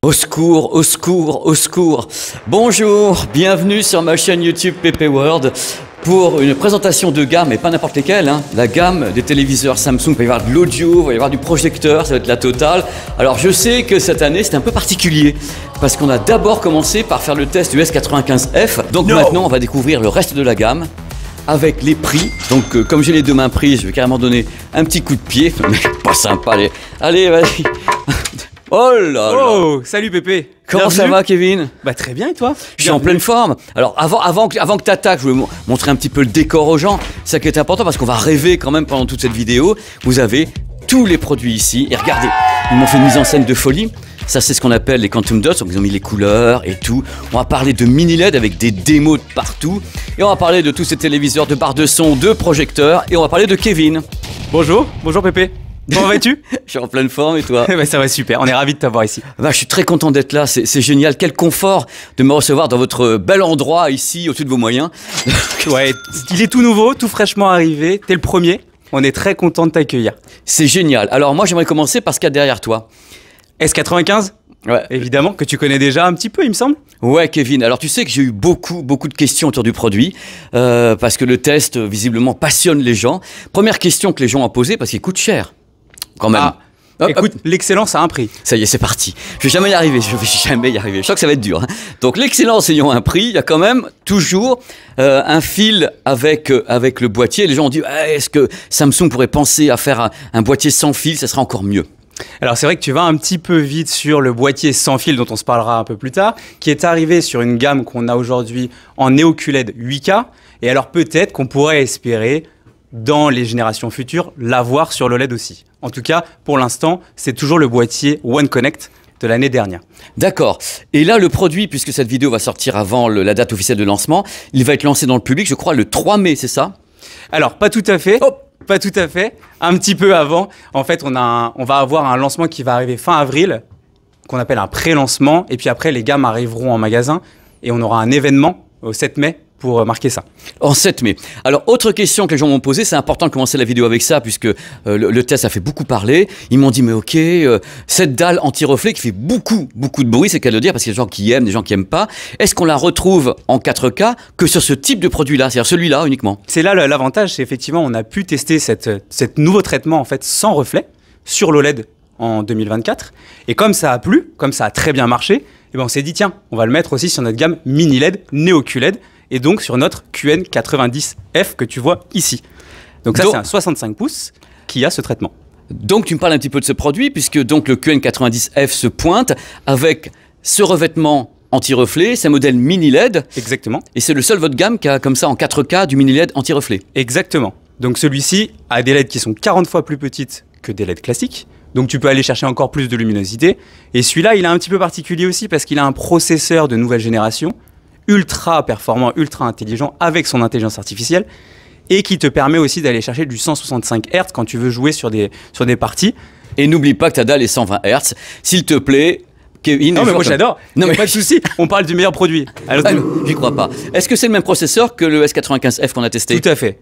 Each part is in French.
Au secours, au secours, au secours. Bonjour, bienvenue sur ma chaîne YouTube PP World pour une présentation de gamme, et pas n'importe lesquelles, hein. La gamme des téléviseurs Samsung. Il va y avoir de l'audio, il va y avoir du projecteur, ça va être la totale. Alors je sais que cette année c'est un peu particulier parce qu'on a d'abord commencé par faire le test du S95F. Donc maintenant on va découvrir le reste de la gamme avec les prix. Donc comme j'ai les deux mains prises, je vais carrément donner un petit coup de pied. Pas sympa, allez vas-y. Oh là là. Oh, salut Pépé. Comment ça va, Kevin? Bah très bien, et toi? Je suis en pleine forme. Alors avant que tu attaques, je vais montrer un petit peu le décor aux gens. C'est ça qui est important parce qu'on va rêver quand même pendant toute cette vidéo. Vous avez tous les produits ici. Et regardez, ils m'ont fait une mise en scène de folie. Ça, c'est ce qu'on appelle les Quantum Dots. Donc, ils ont mis les couleurs et tout. On va parler de mini LED avec des démos de partout. Et on va parler de tous ces téléviseurs, de barres de son, de projecteurs. Et on va parler de Kevin. Bonjour Pépé. Comment vas-tu? Je suis en pleine forme, et toi? Bah, ça va super, on est ravis de t'avoir ici. Bah, je suis très content d'être là, c'est génial. Quel confort de me recevoir dans votre bel endroit ici, au-dessus de vos moyens. Ouais, il est tout nouveau, tout fraîchement arrivé. T'es le premier. On est très content de t'accueillir. C'est génial. Alors moi, j'aimerais commencer par ce qu'il y a derrière toi. S95? Ouais. Évidemment, que tu connais déjà un petit peu, il me semble. Ouais, Kevin. Alors tu sais que j'ai eu beaucoup de questions autour du produit parce que le test, visiblement, passionne les gens. Première question que les gens ont posée, parce qu'il coûte cher. Quand même. Ah, écoute, l'excellence a un prix. Ça y est, c'est parti. Je vais jamais y arriver. Je vais jamais y arriver. Je sens que ça va être dur, hein. Donc l'excellence ayant un prix, il y a quand même toujours un fil avec le boîtier. Les gens ont dit, est-ce que Samsung pourrait penser à faire un boîtier sans fil? Ça sera encore mieux. Alors c'est vrai que tu vas un petit peu vite sur le boîtier sans fil dont on se parlera un peu plus tard, qui est arrivé sur une gamme qu'on a aujourd'hui en Neo QLED 8K. Et alors peut-être qu'on pourrait espérer, dans les générations futures, l'avoir sur l'OLED aussi. En tout cas, pour l'instant, c'est toujours le boîtier One Connect de l'année dernière. D'accord. Et là, le produit, puisque cette vidéo va sortir avant la date officielle de lancement, il va être lancé dans le public, je crois, le 3 mai, c'est ça? Alors, pas tout à fait. Pas tout à fait. Un petit peu avant. En fait, on va avoir un lancement qui va arriver fin avril, qu'on appelle un pré-lancement. Et puis après, les gammes arriveront en magasin et on aura un événement au 7 mai pour marquer ça. En 7 mai. Alors, autre question que les gens m'ont posée, c'est important de commencer la vidéo avec ça, puisque le test a fait beaucoup parler. Ils m'ont dit, mais ok, cette dalle anti-reflet qui fait beaucoup de bruit, c'est qu'à le dire, parce qu'il y a des gens qui aiment, des gens qui n'aiment pas. Est-ce qu'on la retrouve en 4K que sur ce type de produit-là, c'est-à-dire celui-là uniquement? C'est là l'avantage, c'est effectivement, on a pu tester cette nouveau traitement en fait sans reflet sur l'OLED en 2024. Et comme ça a plu, comme ça a très bien marché, eh ben on s'est dit, tiens, on va le mettre aussi sur notre gamme mini LED, Neo QLED, et donc sur notre QN90F que tu vois ici. Donc ça, c'est un 65 pouces qui a ce traitement. Donc tu me parles un petit peu de ce produit, puisque donc le QN90F se pointe avec ce revêtement anti-reflet, c'est un modèle mini LED. Exactement. Et c'est le seul votre gamme qui a comme ça en 4K du mini LED anti-reflet. Exactement. Donc celui-ci a des LED qui sont 40 fois plus petites que des LED classiques. Donc tu peux aller chercher encore plus de luminosité. Et celui-là, il est un petit peu particulier aussi parce qu'il a un processeur de nouvelle génération, ultra performant, ultra intelligent, avec son intelligence artificielle, et qui te permet aussi d'aller chercher du 165 Hz quand tu veux jouer sur des parties. Et n'oublie pas que ta dalle est 120 Hz. S'il te plaît, Kevin... Non mais moi j'adore, non mais pas de souci, on parle du meilleur produit. Alors, j'y crois pas. Est-ce que c'est le même processeur que le S95F qu'on a testé? Tout à fait.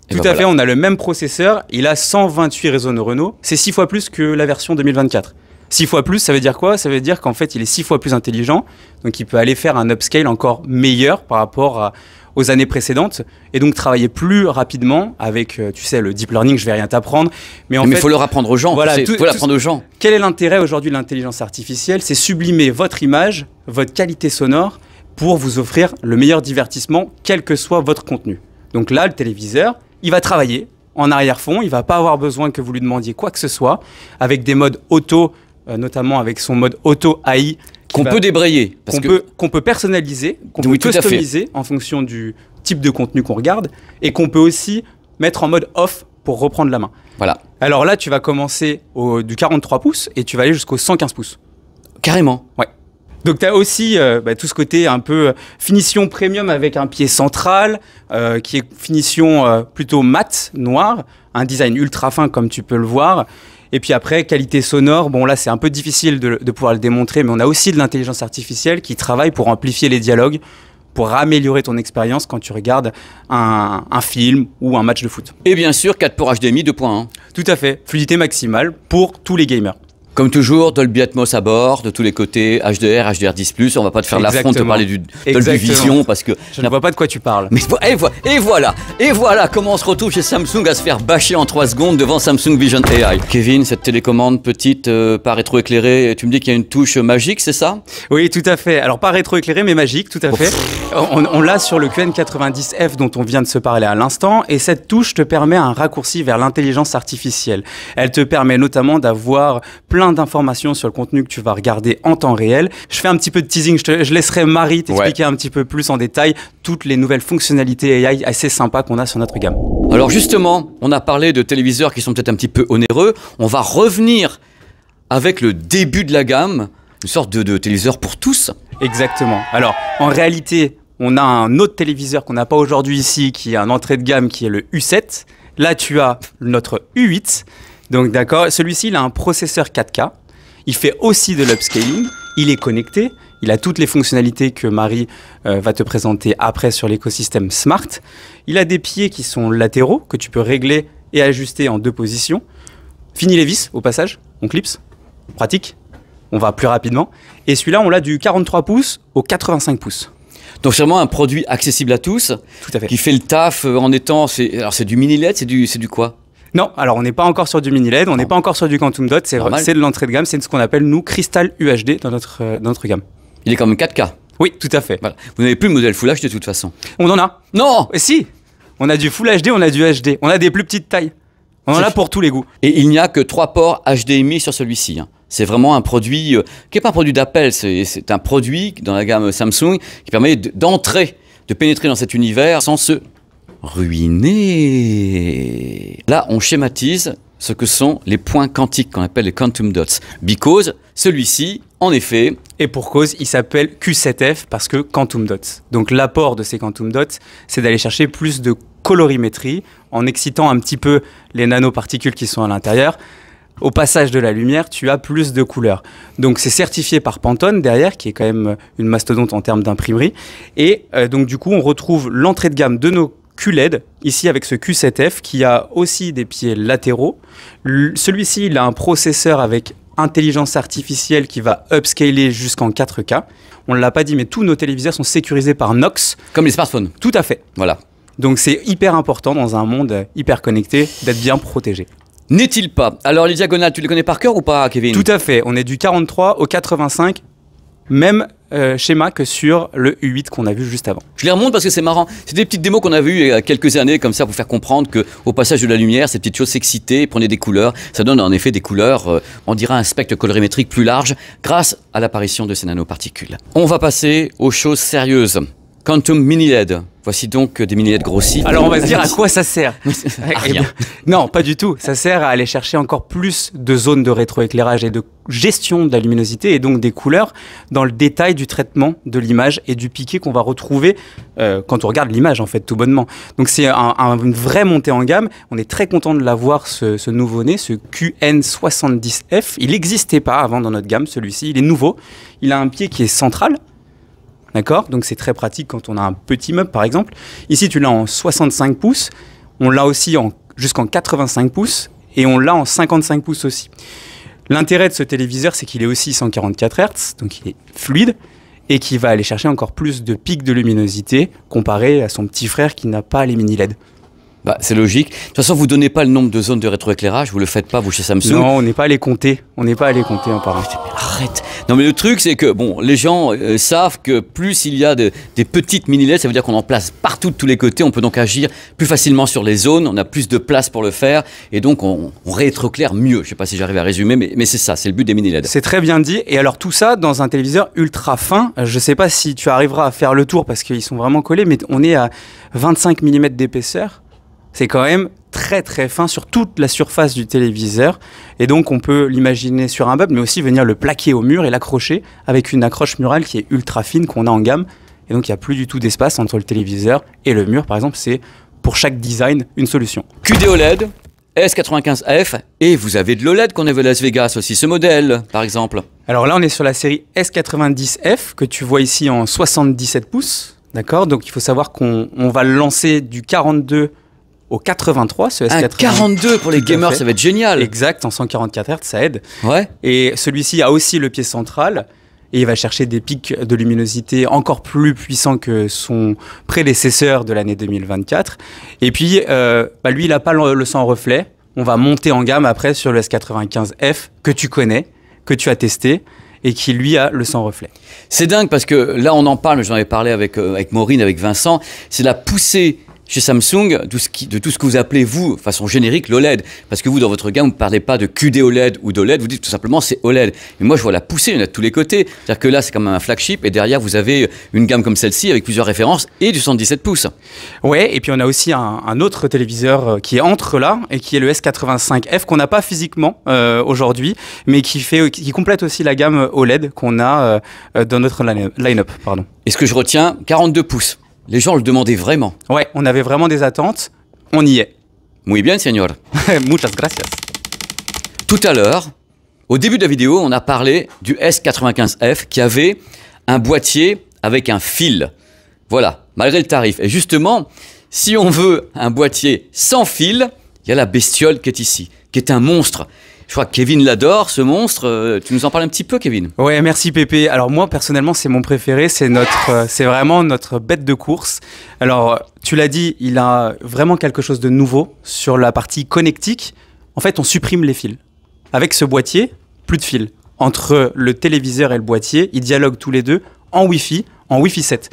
Tout à fait, on a le même processeur, il a 128 réseaux neuronaux, c'est 6 fois plus que la version 2024. 6 fois plus, ça veut dire quoi? Ça veut dire qu'en fait, il est 6 fois plus intelligent, donc il peut aller faire un upscale encore meilleur par rapport aux années précédentes, et donc travailler plus rapidement avec, tu sais, le deep learning, je vais rien t'apprendre. Mais il faut leur apprendre aux gens, voilà, faut l'apprendre aux gens. Quel est l'intérêt aujourd'hui de l'intelligence artificielle? C'est sublimer votre image, votre qualité sonore, pour vous offrir le meilleur divertissement, quel que soit votre contenu. Donc là, le téléviseur, il va travailler en arrière-fond, il va pas avoir besoin que vous lui demandiez quoi que ce soit, avec des modes auto, notamment avec son mode auto AI. Qu'on peut débrayer. Qu'on peut personnaliser, qu'on peut customiser en fonction du type de contenu qu'on regarde, et qu'on peut aussi mettre en mode off pour reprendre la main. Voilà. Alors là, tu vas commencer du 43 pouces et tu vas aller jusqu'au 115 pouces. Carrément. Ouais. Donc tu as aussi tout ce côté un peu finition premium avec un pied central, qui est finition plutôt mat, noir, un design ultra fin comme tu peux le voir. Et puis après, qualité sonore, bon là c'est un peu difficile de pouvoir le démontrer, mais on a aussi de l'intelligence artificielle qui travaille pour amplifier les dialogues, pour améliorer ton expérience quand tu regardes un film ou un match de foot. Et bien sûr, 4 ports HDMI 2.1. Tout à fait, fluidité maximale pour tous les gamers. Comme toujours, Dolby Atmos à bord, de tous les côtés, HDR, HDR10+, on va pas te faire l'affront de te parler du Dolby Vision parce que... Je ne vois pas de quoi tu parles. Mais, et voilà comment on se retrouve chez Samsung à se faire bâcher en 3 secondes devant Samsung Vision AI. Kevin, cette télécommande petite, pas rétroéclairée, tu me dis qu'il y a une touche magique, c'est ça? Oui, tout à fait. Alors pas rétroéclairée, mais magique, tout à fait. On l'a sur le QN90F dont on vient de se parler à l'instant, et cette touche te permet un raccourci vers l'intelligence artificielle. Elle te permet notamment d'avoir plein d'informations sur le contenu que tu vas regarder en temps réel. Je fais un petit peu de teasing, je laisserai Marie t'expliquer un petit peu plus en détail toutes les nouvelles fonctionnalités AI assez sympas qu'on a sur notre gamme. Alors justement, on a parlé de téléviseurs qui sont peut-être un petit peu onéreux. On va revenir avec le début de la gamme, une sorte de téléviseur pour tous. Exactement. Alors, en réalité, on a un autre téléviseur qu'on n'a pas aujourd'hui ici, qui est un entrée de gamme, qui est le U7. Là, tu as notre U8. Donc, d'accord, celui-ci, il a un processeur 4K. Il fait aussi de l'upscaling. Il est connecté. Il a toutes les fonctionnalités que Marie va te présenter après sur l'écosystème Smart. Il a des pieds qui sont latéraux, que tu peux régler et ajuster en 2 positions. Fini les vis, au passage. On clipse. Pratique. On va plus rapidement. Et celui-là, on l'a du 43 pouces au 85 pouces. Donc c'est vraiment un produit accessible à tous, Tout à fait. qui fait le taf en étant... Alors c'est du mini LED, c'est du quoi? Non, alors on n'est pas encore sur du mini LED, on n'est pas encore sur du Quantum Dot, c'est de l'entrée de gamme, c'est ce qu'on appelle, nous, Crystal UHD dans notre gamme. Il est quand même 4K. Oui, tout à fait. Voilà. Vous n'avez plus le modèle Full HD de toute façon. On en a. Non! Si, on a du Full HD, on a du HD, on a des plus petites tailles. On en a pour tous les goûts. Et il n'y a que 3 ports HDMI sur celui-ci. C'est vraiment un produit qui n'est pas un produit d'appel, c'est un produit dans la gamme Samsung qui permet d'entrer, de pénétrer dans cet univers sans se ruiner. Là, on schématise ce que sont les points quantiques qu'on appelle les quantum dots. Because celui-ci, en effet... Et pour cause, il s'appelle Q7F parce que quantum dots. Donc l'apport de ces quantum dots, c'est d'aller chercher plus de colorimétrie en excitant un petit peu les nanoparticules qui sont à l'intérieur. Au passage de la lumière, tu as plus de couleurs. Donc c'est certifié par Pantone derrière, qui est quand même une mastodonte en termes d'imprimerie. Et donc du coup, on retrouve l'entrée de gamme de nos QLED, ici avec ce Q7F, qui a aussi des pieds latéraux. Celui-ci, il a un processeur avec intelligence artificielle qui va upscaler jusqu'en 4K. On ne l'a pas dit, mais tous nos téléviseurs sont sécurisés par Knox. Comme les smartphones. Tout à fait. Voilà. Donc c'est hyper important dans un monde hyper connecté d'être bien protégé. N'est-il pas? Alors les diagonales, tu les connais par cœur ou pas, Kevin? Tout à fait, on est du 43 au 85, même schéma que sur le U8 qu'on a vu juste avant. Je les remonte parce que c'est marrant. C'est des petites démos qu'on a vues il y a quelques années, comme ça, pour faire comprendre qu'au passage de la lumière, ces petites choses s'excitaient, prenaient des couleurs. Ça donne en effet des couleurs, on dirait un spectre colorimétrique plus large, grâce à l'apparition de ces nanoparticules. On va passer aux choses sérieuses. Quantum Mini LED. Voici donc des mini LED grossis. Alors on va se dire à quoi ça sert. Rien. Non, pas du tout. Ça sert à aller chercher encore plus de zones de rétroéclairage et de gestion de la luminosité et donc des couleurs dans le détail du traitement de l'image et du piqué qu'on va retrouver quand on regarde l'image en fait tout bonnement. Donc c'est une vraie montée en gamme. On est très content de l'avoir ce nouveau-né, ce QN70F. Il n'existait pas avant dans notre gamme celui-ci. Il est nouveau. Il a un pied qui est central. D'accord? Donc c'est très pratique quand on a un petit meuble par exemple. Ici tu l'as en 65 pouces, on l'a aussi jusqu'en 85 pouces et on l'a en 55 pouces aussi. L'intérêt de ce téléviseur c'est qu'il est aussi 144 Hz, donc il est fluide et qui va aller chercher encore plus de pics de luminosité comparé à son petit frère qui n'a pas les mini LED. Bah, c'est logique. De toute façon, vous ne donnez pas le nombre de zones de rétroéclairage, vous ne le faites pas, vous, chez Samsung. Non, on n'est pas allé compter. On n'est pas allé compter en parlant. Arrête. Non, mais le truc, c'est que bon, les gens savent que plus il y a des petites mini-LED, ça veut dire qu'on en place partout de tous les côtés. On peut donc agir plus facilement sur les zones. On a plus de place pour le faire. Et donc, on rétroéclaire mieux. Je ne sais pas si j'arrive à résumer, mais c'est ça, c'est le but des mini-LED. C'est très bien dit. Et alors, tout ça dans un téléviseur ultra fin. Je ne sais pas si tu arriveras à faire le tour parce qu'ils sont vraiment collés, mais on est à 25 mm d'épaisseur. C'est quand même très très fin sur toute la surface du téléviseur et donc on peut l'imaginer sur un meuble mais aussi venir le plaquer au mur et l'accrocher avec une accroche murale qui est ultra fine qu'on a en gamme et donc il n'y a plus du tout d'espace entre le téléviseur et le mur par exemple. C'est pour chaque design une solution. QD-OLED, S95F et vous avez de l'OLED qu'on a vu à Las Vegas aussi, ce modèle par exemple. Alors là on est sur la série S90F que tu vois ici en 77 pouces, d'accord? Donc il faut savoir qu'on va le lancer du 42 au 83, ce Un S80. 42 pour les Tout à gamers, fait. ça va être génial. Exact, en 144 Hz, ça aide. Ouais. Et celui-ci a aussi le pied central et il va chercher des pics de luminosité encore plus puissants que son prédécesseur de l'année 2024. Et puis, lui, il n'a pas le sans reflet. On va monter en gamme après sur le S95F que tu connais, que tu as testé et qui, lui, a le sans reflet. C'est dingue parce que là, on en parle, j'en avais parlé avec Maureen, avec Vincent, c'est la poussée chez Samsung de tout ce que vous appelez, vous, façon générique, l'OLED. Parce que vous, dans votre gamme, vous ne parlez pas de QD OLED ou d'OLED, vous dites tout simplement c'est OLED. Mais moi, je vois la poussée, il y en a de tous les côtés. C'est-à-dire que là, c'est quand même un flagship et derrière, vous avez une gamme comme celle-ci avec plusieurs références et du 77 pouces. Ouais, et puis on a aussi un autre téléviseur qui est entre là et qui est le S85F qu'on n'a pas physiquement aujourd'hui, mais qui complète aussi la gamme OLED qu'on a dans notre line-up. Pardon. Et ce que je retiens, 42 pouces. Les gens le demandaient vraiment. Ouais, on avait vraiment des attentes, on y est. Muy bien, señor. Muchas gracias. Tout à l'heure, au début de la vidéo, on a parlé du S95F qui avait un boîtier avec un fil. Voilà, malgré le tarif. Et justement, si on veut un boîtier sans fil, il y a la bestiole qui est ici, qui est un monstre. Je crois que Kevin l'adore, ce monstre. Tu nous en parles un petit peu, Kevin? Ouais, merci Pépé. Alors moi, personnellement, c'est mon préféré. C'est vraiment notre bête de course. Alors, tu l'as dit, il a vraiment quelque chose de nouveau sur la partie connectique. En fait, on supprime les fils. Avec ce boîtier, plus de fils. Entre le téléviseur et le boîtier, ils dialoguent tous les deux en Wi-Fi 7.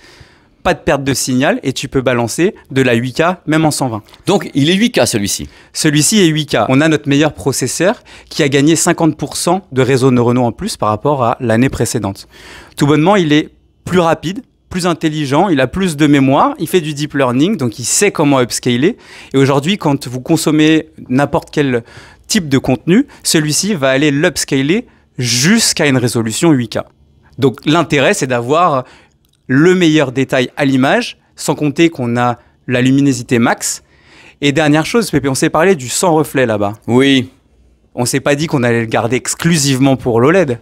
Pas de perte de signal et tu peux balancer de la 8K même en 120. Donc, il est 8K celui-ci. Celui-ci est 8K. On a notre meilleur processeur qui a gagné 50% de réseau neuronaux en plus par rapport à l'année précédente. Tout bonnement, il est plus rapide, plus intelligent, il a plus de mémoire, il fait du deep learning, donc il sait comment upscaler. Et aujourd'hui, quand vous consommez n'importe quel type de contenu, celui-ci va aller l'upscaler jusqu'à une résolution 8K. Donc l'intérêt, c'est d'avoir le meilleur détail à l'image, sans compter qu'on a la luminosité max. Et dernière chose, Pépé, on s'est parlé du sans reflet là-bas. Oui. On s'est pas dit qu'on allait le garder exclusivement pour l'OLED,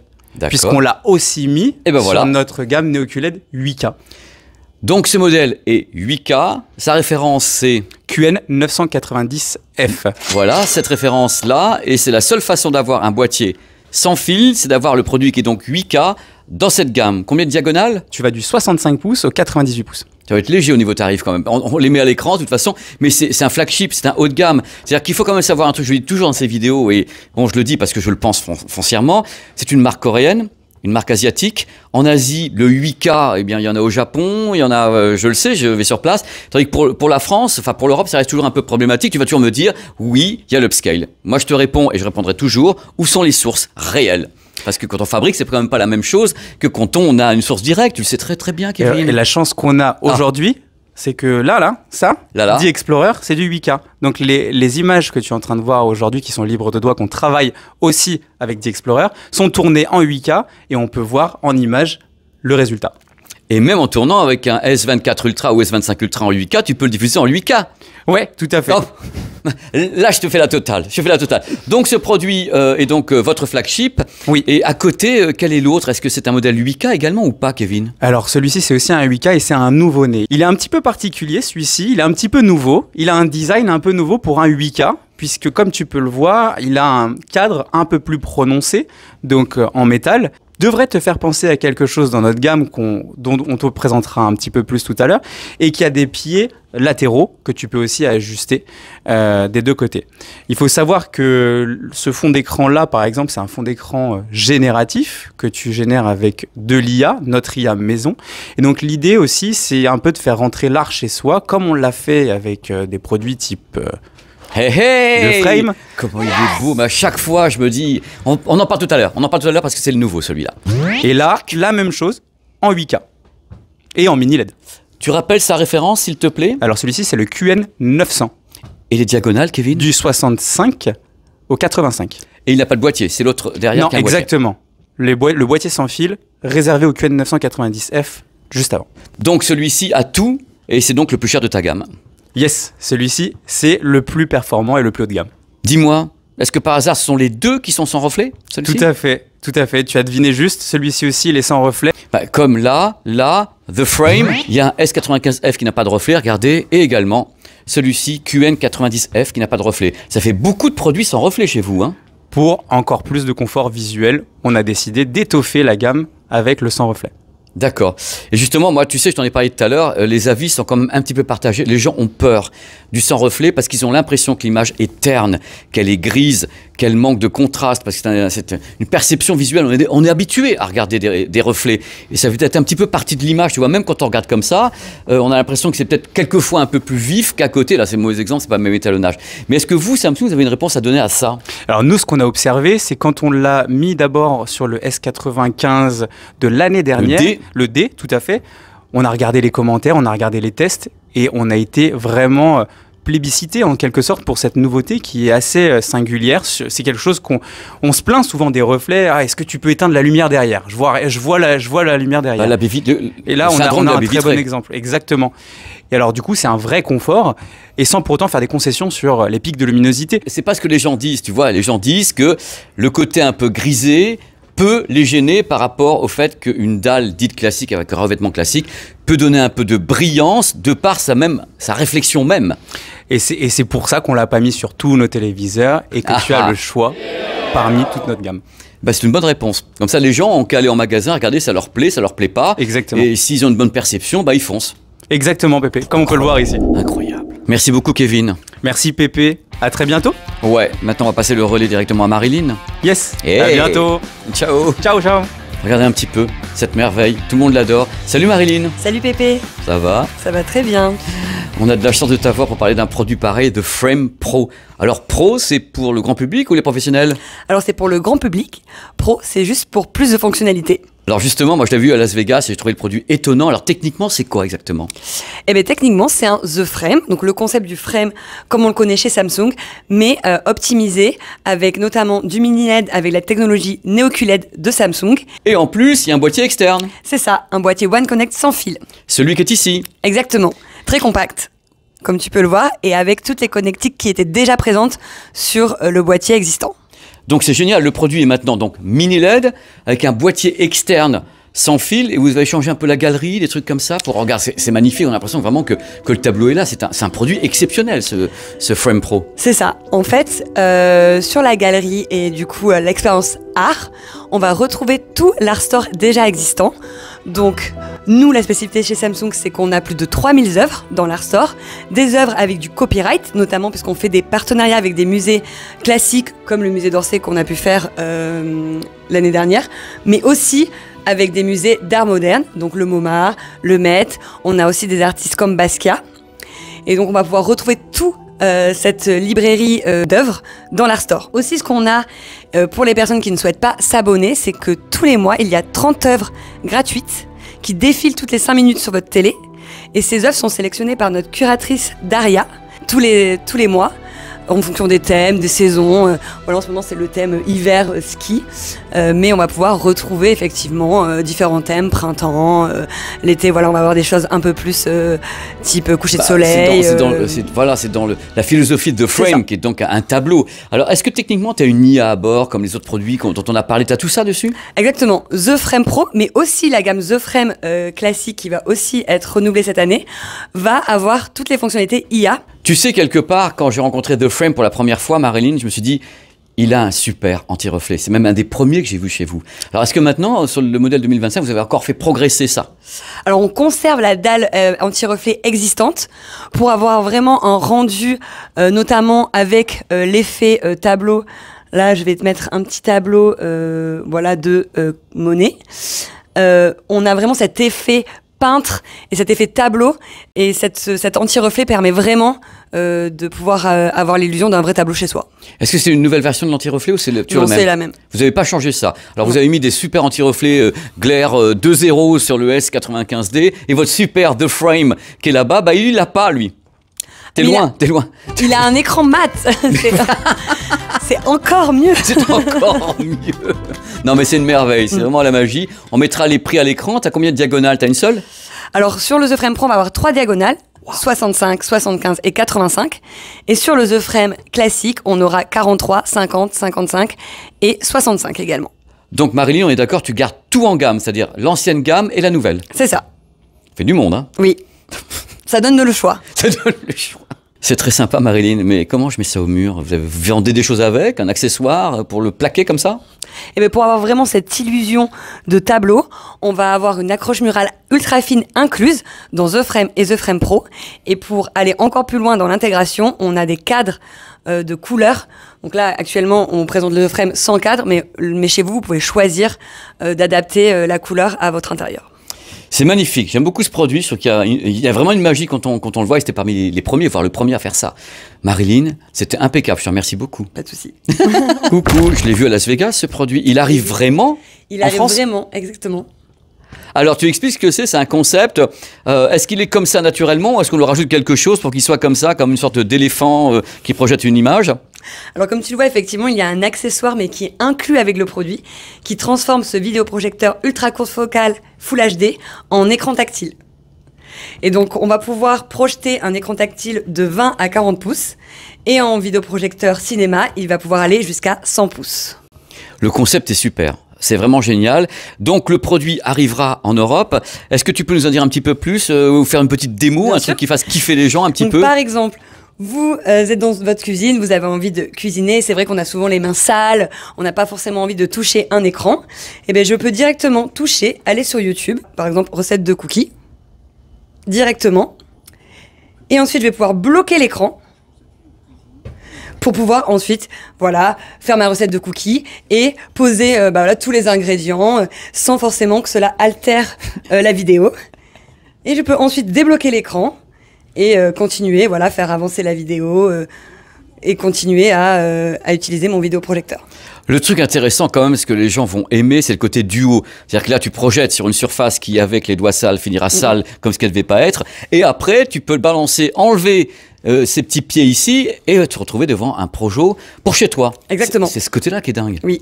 puisqu'on l'a aussi mis sur notre gamme NeoQLED 8K. Donc ce modèle est 8K, sa référence c'est QN990F. Voilà, cette référence-là, et c'est la seule façon d'avoir un boîtier sans fil, c'est d'avoir le produit qui est donc 8K dans cette gamme. Combien de diagonales? Tu vas du 65 pouces au 98 pouces. Ça va être léger au niveau tarif quand même. On les met à l'écran de toute façon, mais c'est un flagship, c'est un haut de gamme. C'est-à-dire qu'il faut quand même savoir un truc, je le dis toujours dans ces vidéos, et bon, je le dis parce que je le pense foncièrement, c'est une marque coréenne, une marque asiatique. En Asie, le 8K, eh bien, il y en a au Japon, il y en a, je le sais, je vais sur place. Tandis que pour la France, enfin pour l'Europe, ça reste toujours un peu problématique. Tu vas toujours me dire, oui, il y a l'upscale. Moi, je te réponds, et je répondrai toujours, où sont les sources réelles? Parce que quand on fabrique, c'est quand même pas la même chose que quand on a une source directe. Tu le sais très très bien, Kevin. Et la chance qu'on a aujourd'hui, c'est que ça, The Explorer, c'est du 8K. Donc les images que tu es en train de voir aujourd'hui, qui sont libres de droit, qu'on travaille aussi avec The Explorer, sont tournées en 8K et on peut voir en image le résultat. Et même en tournant avec un S24 Ultra ou S25 Ultra en 8K, tu peux le diffuser en 8K. Ouais, tout à fait. Non. Là, je te fais la totale. Donc, ce produit est donc votre flagship. Oui. Et à côté, quel est l'autre? Est-ce que c'est un modèle 8K également ou pas, Kevin? Alors, celui-ci, c'est aussi un 8K et c'est un nouveau-né. Il est un petit peu particulier, celui-ci. Il est un petit peu nouveau. Il a un design un peu nouveau pour un 8K, puisque comme tu peux le voir, il a un cadre un peu plus prononcé, donc en métal. Devrait te faire penser à quelque chose dans notre gamme dont on te présentera un petit peu plus tout à l'heure, et qui a des pieds latéraux que tu peux aussi ajuster des deux côtés. Il faut savoir que ce fond d'écran là, par exemple, c'est un fond d'écran génératif que tu génères avec de l'IA, notre IA maison. Et donc l'idée aussi, c'est un peu de faire rentrer l'art chez soi, comme on l'a fait avec des produits type... Hey, de Frame. Comment il est beau, mais à chaque fois je me dis, on en parle tout à l'heure, parce que c'est le nouveau celui-là. Et là, la même chose en 8K et en mini LED. Tu rappelles sa référence s'il te plaît? Alors celui-ci c'est le QN900. Et les diagonales, Kevin? Du 65 au 85. Et il n'a pas de boîtier, c'est l'autre derrière non, qui a un exactement. Le boîtier sans fil réservé au QN990F juste avant. Donc celui-ci a tout et c'est donc le plus cher de ta gamme. Yes, celui-ci, c'est le plus performant et le plus haut de gamme. Dis-moi, est-ce que par hasard, ce sont les deux qui sont sans reflet? Tout à fait. Tu as deviné juste, celui-ci aussi, il est sans reflet. Bah, comme là, The Frame, il y a un S95F qui n'a pas de reflet, regardez, et également celui-ci QN90F qui n'a pas de reflet. Ça fait beaucoup de produits sans reflet chez vous, hein? Pour encore plus de confort visuel, on a décidé d'étoffer la gamme avec le sans reflet. D'accord. Et justement, moi, tu sais, je t'en ai parlé tout à l'heure, les avis sont quand même un petit peu partagés. Les gens ont peur du sans reflet parce qu'ils ont l'impression que l'image est terne, qu'elle est grise, qu'elle manque de contraste, parce que c'est une perception visuelle. On est habitué à regarder des reflets. Et ça fait peut-être un petit peu partie de l'image. Tu vois, même quand on regarde comme ça, on a l'impression que c'est peut-être quelquefois un peu plus vif qu'à côté. Là, c'est un mauvais exemple, c'est pas le même étalonnage. Mais est-ce que vous, Samsung, vous avez une réponse à donner à ça? Alors nous, ce qu'on a observé, c'est quand on l'a mis d'abord sur le S95 de l'année dernière, le D, tout à fait, on a regardé les commentaires, on a regardé les tests et on a été vraiment plébiscité en quelque sorte pour cette nouveauté qui est assez singulière. C'est quelque chose on se plaint souvent des reflets. Ah, est-ce que tu peux éteindre la lumière derrière? Je vois la lumière derrière. Bah, et là, on a un très bon exemple. Exactement. Et alors, du coup, c'est un vrai confort et sans pour autant faire des concessions sur les pics de luminosité. C'est pas ce que les gens disent, tu vois. Les gens disent que le côté un peu grisé peut les gêner par rapport au fait qu'une dalle dite classique avec un revêtement classique peut donner un peu de brillance de par sa réflexion même. Et c'est pour ça qu'on l'a pas mis sur tous nos téléviseurs et que tu as le choix parmi toute notre gamme. Bah, c'est une bonne réponse. Comme ça, les gens ont qu'à aller en magasin, regarder, ça leur plaît pas. Exactement. Et s'ils ont une bonne perception, bah, ils foncent. Exactement, Pépé, comme on peut le voir ici. Incroyable. Merci beaucoup, Kevin. Merci, Pépé. À très bientôt. Ouais, maintenant on va passer le relais directement à Marilyn. Yes. À bientôt. Ciao. Ciao, ciao. Regardez un petit peu cette merveille, tout le monde l'adore. Salut Marilyn. Salut Pépé. Ça va? Ça va très bien. On a de la chance de t'avoir pour parler d'un produit pareil, de Frame Pro. Alors Pro, c'est pour le grand public ou les professionnels? Alors c'est pour le grand public. Pro, c'est juste pour plus de fonctionnalités. Alors justement, moi je l'ai vu à Las Vegas et j'ai trouvé le produit étonnant. Alors techniquement, c'est quoi exactement? Eh bien techniquement, c'est un The Frame, donc le concept du frame comme on le connaît chez Samsung, mais optimisé avec notamment du mini LED avec la technologie Neo QLED de Samsung. Et en plus, il y a un boîtier externe. C'est ça, un boîtier One Connect sans fil. Celui qui est ici. Exactement, très compact, comme tu peux le voir, et avec toutes les connectiques qui étaient déjà présentes sur le boîtier existant. Donc c'est génial, le produit est maintenant donc mini LED avec un boîtier externe sans fil et vous avez changé un peu la galerie, des trucs comme ça pour regarder. C'est magnifique, on a l'impression vraiment que le tableau est là. C'est un produit exceptionnel ce Frame Pro. C'est ça. En fait, sur la galerie et du coup l'expérience art, on va retrouver tout l'Art Store déjà existant. Donc, nous, la spécificité chez Samsung, c'est qu'on a plus de 3000 œuvres dans l'Art Store, des œuvres avec du copyright, notamment puisqu'on fait des partenariats avec des musées classiques, comme le musée d'Orsay qu'on a pu faire l'année dernière, mais aussi avec des musées d'art moderne, donc le MoMA, le Met, on a aussi des artistes comme Basquiat, et donc on va pouvoir retrouver tout cette librairie d'œuvres dans l'Art Store. Aussi, ce qu'on a pour les personnes qui ne souhaitent pas s'abonner, c'est que tous les mois, il y a 30 œuvres gratuites qui défilent toutes les 5 minutes sur votre télé. Et ces œuvres sont sélectionnées par notre curatrice Daria tous les mois, en fonction des thèmes, des saisons. Voilà, en ce moment, c'est le thème hiver ski. Mais on va pouvoir retrouver effectivement différents thèmes, printemps, l'été. Voilà, on va avoir des choses un peu plus type coucher de soleil. C'est dans la philosophie de Frame, qui est donc un tableau. Alors, est-ce que techniquement, tu as une IA à bord, comme les autres produits dont on a parlé? Tu as tout ça dessus? Exactement. The Frame Pro, mais aussi la gamme The Frame classique, qui va aussi être renouvelée cette année, va avoir toutes les fonctionnalités IA. Tu sais, quelque part, quand j'ai rencontré The Frame pour la première fois, Marilyn, je me suis dit, il a un super anti-reflet. C'est même un des premiers que j'ai vu chez vous. Alors, est-ce que maintenant, sur le modèle 2025, vous avez encore fait progresser ça? Alors, on conserve la dalle anti-reflet existante pour avoir vraiment un rendu, notamment avec l'effet tableau. Là, je vais te mettre un petit tableau voilà, de Monet. On a vraiment cet effet peintre et cet effet tableau, et cet anti-reflet permet vraiment de pouvoir avoir l'illusion d'un vrai tableau chez soi. Est-ce que c'est une nouvelle version de l'anti-reflet ou c'est toujours le même? C'est la même. Vous n'avez pas changé ça. Alors vous avez mis des super anti-reflets Glare 2.0 sur le S95D et votre super The Frame qui est là-bas, bah il l'a pas lui. T'es loin. Il a un écran mat. C'est encore mieux. C'est encore mieux. Non mais c'est une merveille, c'est vraiment la magie. On mettra les prix à l'écran. T'as combien de diagonales? T'as une seule? Alors sur le The Frame Pro, on va avoir 3 diagonales. Wow. 65, 75 et 85. Et sur le The Frame classique, on aura 43, 50, 55 et 65 également. Donc Marilyn, on est d'accord, tu gardes tout en gamme, c'est-à-dire l'ancienne gamme et la nouvelle. C'est ça. Fait du monde, hein? Oui. Ça donne le choix. Ça donne le choix. C'est très sympa, Marilyn, mais comment je mets ça au mur? Vous vendez des choses avec, un accessoire pour le plaquer comme ça? Et bien pour avoir vraiment cette illusion de tableau, on va avoir une accroche murale ultra fine incluse dans The Frame et The Frame Pro. Et pour aller encore plus loin dans l'intégration, on a des cadres de couleurs. Donc là, actuellement, on présente le The Frame sans cadre, mais chez vous, vous pouvez choisir d'adapter la couleur à votre intérieur. C'est magnifique, j'aime beaucoup ce produit, je trouve qu'il y a vraiment une magie quand on le voit, et c'était parmi les premiers, voire le premier à faire ça. Marilyn, c'était impeccable, je te remercie beaucoup. Pas de souci. Coucou, je l'ai vu à Las Vegas ce produit, il arrive vraiment Il en arrive France? vraiment, exactement. Alors tu expliques ce que c'est un concept, est-ce qu'il est comme ça naturellement ou est-ce qu'on lui rajoute quelque chose pour qu'il soit comme ça, comme une sorte d'éléphant qui projette une image? Alors comme tu le vois, effectivement, il y a un accessoire mais qui est inclus avec le produit qui transforme ce vidéoprojecteur ultra courte focale Full HD en écran tactile. Et donc on va pouvoir projeter un écran tactile de 20 à 40 pouces et en vidéoprojecteur cinéma, il va pouvoir aller jusqu'à 100 pouces. Le concept est super. C'est vraiment génial. Donc le produit arrivera en Europe. Est-ce que tu peux nous en dire un petit peu plus ou faire une petite démo, Bien un sûr. truc qui fasse kiffer les gens un petit Donc, peu? par exemple, vous êtes dans votre cuisine, vous avez envie de cuisiner, c'est vrai qu'on a souvent les mains sales, on n'a pas forcément envie de toucher un écran. Et bien je peux directement toucher, aller sur YouTube, par exemple recette de cookies, directement. Et ensuite je vais pouvoir bloquer l'écran pour pouvoir ensuite, voilà, faire ma recette de cookies et poser voilà, tous les ingrédients sans forcément que cela altère la vidéo. Et je peux ensuite débloquer l'écran et continuer, voilà, faire avancer la vidéo et continuer à utiliser mon vidéoprojecteur. Le truc intéressant quand même, ce que les gens vont aimer, c'est le côté duo. C'est-à-dire que là, tu projettes sur une surface qui, avec les doigts sales, finira sale comme ce qu'elle devait pas être. Et après, tu peux le balancer, enlever ces petits pieds ici et te retrouver devant un projo pour chez toi. Exactement. C'est ce côté-là qui est dingue. Oui,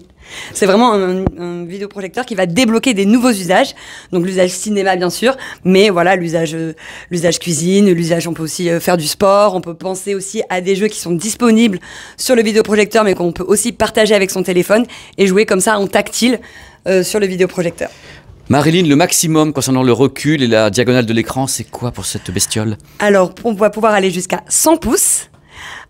c'est vraiment un vidéoprojecteur qui va débloquer des nouveaux usages. Donc l'usage cinéma bien sûr, mais voilà l'usage cuisine, l'usage on peut aussi faire du sport, on peut penser aussi à des jeux qui sont disponibles sur le vidéoprojecteur mais qu'on peut aussi partager avec son téléphone et jouer comme ça en tactile sur le vidéoprojecteur. Marilyn, le maximum concernant le recul et la diagonale de l'écran, c'est quoi pour cette bestiole? Alors on va pouvoir aller jusqu'à 100 pouces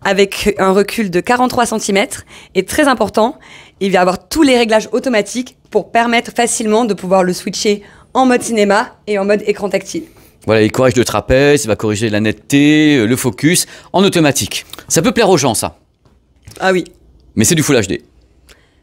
avec un recul de 43 cm et très important, il va y avoir tous les réglages automatiques pour permettre facilement de pouvoir le switcher en mode cinéma et en mode écran tactile. Voilà, il corrige le trapèze, il va corriger la netteté, le focus, en automatique. Ça peut plaire aux gens, ça. Ah oui, Mais c'est du Full HD.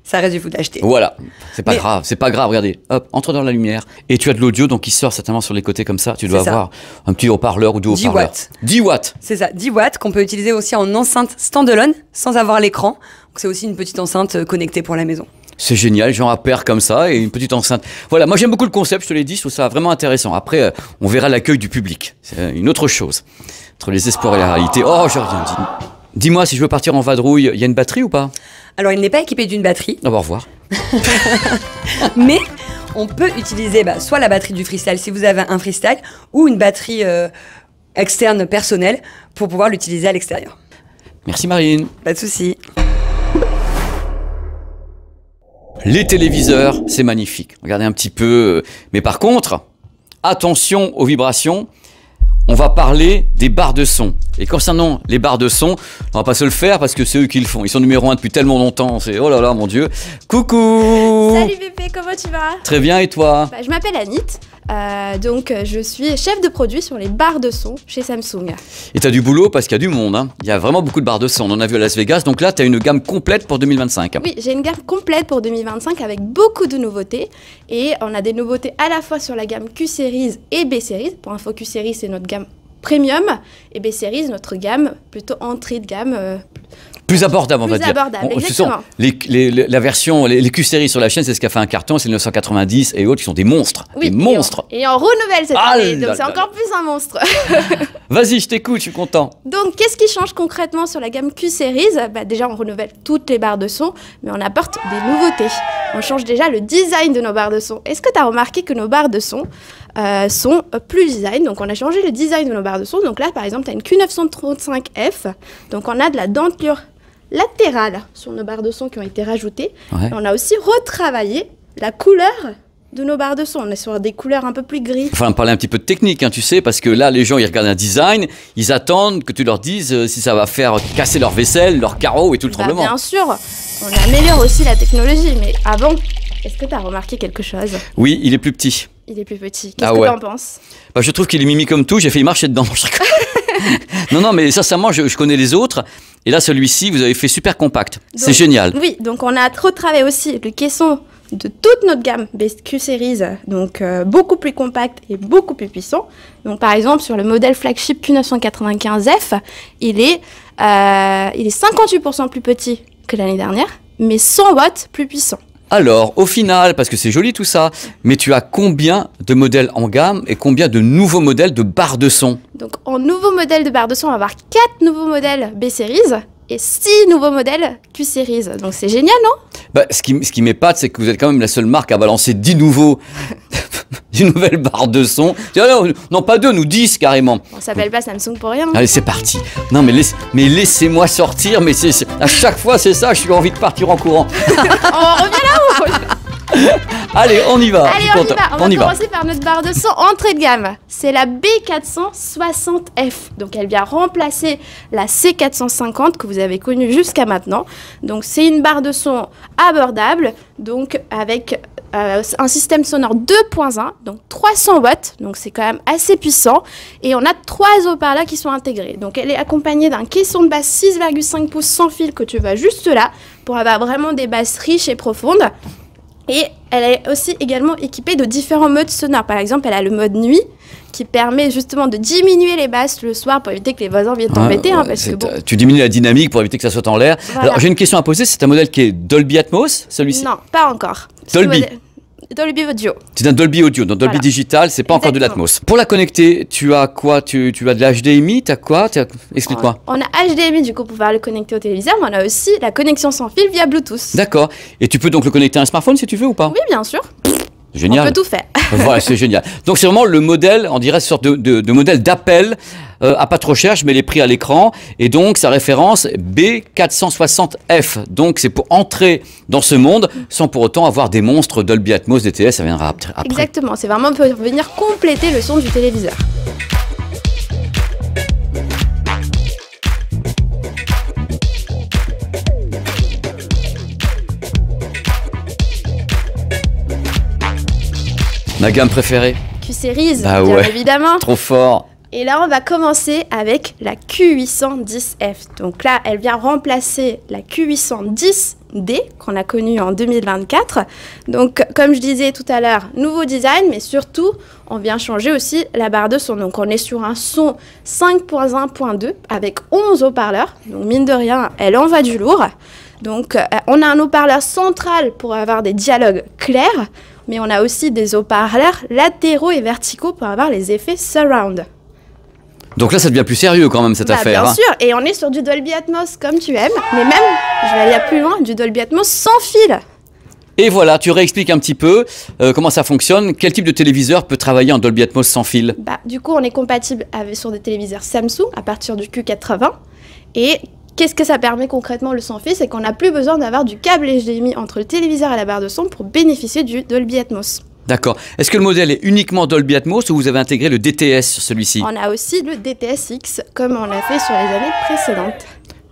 ça reste du Full HD. Voilà, c'est pas Mais- grave, c'est pas grave, regardez, hop, entre dans la lumière. Et tu as de l'audio, donc il sort certainement sur les côtés comme ça. Tu dois C'est ça. avoir un petit haut-parleur ou deux 10 haut-parleurs. watts. 10 watts. C'est ça, 10 watts qu'on peut utiliser aussi en enceinte standalone sans avoir l'écran. Donc c'est aussi une petite enceinte connectée pour la maison. C'est génial, genre à paire comme ça et une petite enceinte. Voilà, moi j'aime beaucoup le concept, je te l'ai dit, je trouve ça vraiment intéressant. Après, on verra l'accueil du public. C'est une autre chose. Entre les espoirs et la réalité. Oh, je reviens. Dis-moi, si je veux partir en vadrouille, il y a une batterie ou pas? Alors il n'est pas équipé d'une batterie, Au revoir. mais on peut utiliser soit la batterie du freestyle si vous avez un freestyle ou une batterie externe personnelle pour pouvoir l'utiliser à l'extérieur. Merci Marine. Pas de souci. Les téléviseurs, c'est magnifique. Regardez un petit peu. Mais par contre, attention aux vibrations. On va parler des barres de son. Et concernant les barres de son, on va pas se le faire parce que c'est eux qui le font. Ils sont numéro 1 depuis tellement longtemps. C'est oh là là, mon Dieu. Coucou. Salut Pépé, comment tu vas? Très bien, et toi? Je m'appelle Anit, donc je suis chef de produit sur les barres de son chez Samsung. Et t'as du boulot parce qu'il y a du monde. Hein. Il y a vraiment beaucoup de barres de son. On en a vu à Las Vegas. Donc là, t'as une gamme complète pour 2025. Oui, j'ai une gamme complète pour 2025 avec beaucoup de nouveautés. Et on a des nouveautés à la fois sur la gamme Q-Series et B-Series. Pour info, Q-Series, c'est notre gamme premium. Et B-Series, notre gamme plutôt entrée de gamme. Plus abordable, on va Plus dire. abordable, Ce sont exactement. la version, les Q-Series sur la chaîne, c'est ce qui a fait un carton. C'est le 990 et autres qui sont des monstres. Oui, des monstres. Et on renouvelle cette Ah année, là donc c'est là encore plus un monstre. Vas-y, je t'écoute, je suis content. Donc, qu'est-ce qui change concrètement sur la gamme Q-Series? Déjà, on renouvelle toutes les barres de son, mais on apporte des nouveautés. On change déjà le design de nos barres de son. Est-ce que tu as remarqué que nos barres de son sont plus design? Donc, on a changé le design de nos barres de son. Donc là, par exemple, tu as une Q935F. Donc, on a de la dentelure latérale sur nos barres de son qui ont été rajoutées. Ouais. Et on a aussi retravaillé la couleur de nos barres de son. On est sur des couleurs un peu plus gris. Enfin, parler un petit peu de technique, hein, tu sais, parce que là, les gens, ils regardent un design, ils attendent que tu leur dises si ça va faire casser leur vaisselle, leurs carreaux et tout le tremblement. Bien sûr, on améliore aussi la technologie, mais avant, est-ce que tu as remarqué quelque chose? Oui, il est plus petit. Il est plus petit. Qu'est-ce que tu en penses? Bah, je trouve qu'il est mimi comme tout, j'ai failli marcher dedans. Non, mais sincèrement, je connais les autres. Et là, celui-ci, vous avez fait super compact. C'est génial. Oui, donc on a trop travaillé aussi le caisson de toute notre gamme BQ Series, donc beaucoup plus compact et beaucoup plus puissant. Donc par exemple, sur le modèle flagship Q995F, il est 58% plus petit que l'année dernière, mais 100 watts plus puissant. Alors, au final, parce que c'est joli tout ça, mais tu as combien de modèles en gamme et combien de nouveaux modèles de barres de son? Donc, en nouveaux modèles de barres de son, on va avoir 4 nouveaux modèles B-Series et 6 nouveaux modèles Q-Series. Donc, c'est génial, non? Bah, ce qui m'épate, c'est que vous êtes quand même la seule marque à balancer 10 nouveaux... une nouvelle barre de son. Non, pas 2, nous 10 carrément. On s'appelle pas Samsung pour rien. Allez, c'est parti. Non, mais laissez-moi sortir. Mais à chaque fois, c'est ça. Je suis envie de partir en courant. On revient là-haut. Allez, on y va. Allez, on va commencer par notre barre de son entrée de gamme. C'est la B460F. Donc, elle vient remplacer la C450 que vous avez connue jusqu'à maintenant. Donc, c'est une barre de son abordable. Donc, avec un système sonore 2.1, donc 300 watts, donc c'est quand même assez puissant. Et on a 3 haut-parleurs qui sont intégrés. Donc elle est accompagnée d'un caisson de basse 6,5 pouces sans fil que tu vas juste là pour avoir vraiment des basses riches et profondes. Et elle est aussi également équipée de différents modes sonores. Par exemple, elle a le mode nuit qui permet justement de diminuer les basses le soir pour éviter que les voisins viennent t'embêter. Parce que bon... Tu diminues la dynamique pour éviter que ça saute en l'air. Voilà. Alors j'ai une question à poser, c'est un modèle qui est Dolby Atmos, celui-ci? Non, pas encore. Dolby Audio. C'est un Dolby Audio, donc Dolby Digital, c'est pas encore de l'Atmos. Pour la connecter, tu as quoi? Tu as de l'HDMI, tu as quoi? Explique-moi. On a HDMI du coup pour pouvoir le connecter au téléviseur, mais on a aussi la connexion sans fil via Bluetooth. D'accord. Et tu peux donc le connecter à un smartphone si tu veux ou pas? Oui, bien sûr. Génial. On peut tout faire. Voilà, c'est génial. Donc c'est vraiment le modèle, on dirait, une sorte de modèle d'appel à pas trop cher. Je mets les prix à l'écran et donc sa référence B460F. Donc c'est pour entrer dans ce monde sans pour autant avoir des monstres Dolby Atmos, DTS, ça viendra après. Exactement, c'est vraiment pour venir compléter le son du téléviseur. Ma gamme préférée? Q-Series, bien évidemment. Trop fort. Et là, on va commencer avec la Q810F. Donc là, elle vient remplacer la Q810D qu'on a connue en 2024. Donc, comme je disais tout à l'heure, nouveau design, mais surtout, on vient changer aussi la barre de son. Donc, on est sur un son 5.1.2 avec 11 haut-parleurs. Donc, mine de rien, elle envoie du lourd. Donc, on a un haut-parleur central pour avoir des dialogues clairs, mais on a aussi des haut-parleurs latéraux et verticaux pour avoir les effets surround. Donc là, ça devient plus sérieux quand même, cette affaire. Bien sûr, et on est sur du Dolby Atmos comme tu aimes, mais même, je vais aller plus loin, du Dolby Atmos sans fil. Et voilà, tu réexpliques un petit peu comment ça fonctionne. Quel type de téléviseur peut travailler en Dolby Atmos sans fil? Du coup, on est compatible sur des téléviseurs Samsung à partir du Q80. Et qu'est-ce que ça permet concrètement le sans fil? C'est qu'on n'a plus besoin d'avoir du câble HDMI entre le téléviseur et la barre de son pour bénéficier du Dolby Atmos. D'accord. Est-ce que le modèle est uniquement Dolby Atmos ou vous avez intégré le DTS sur celui-ci? On a aussi le DTS-X comme on l'a fait sur les années précédentes.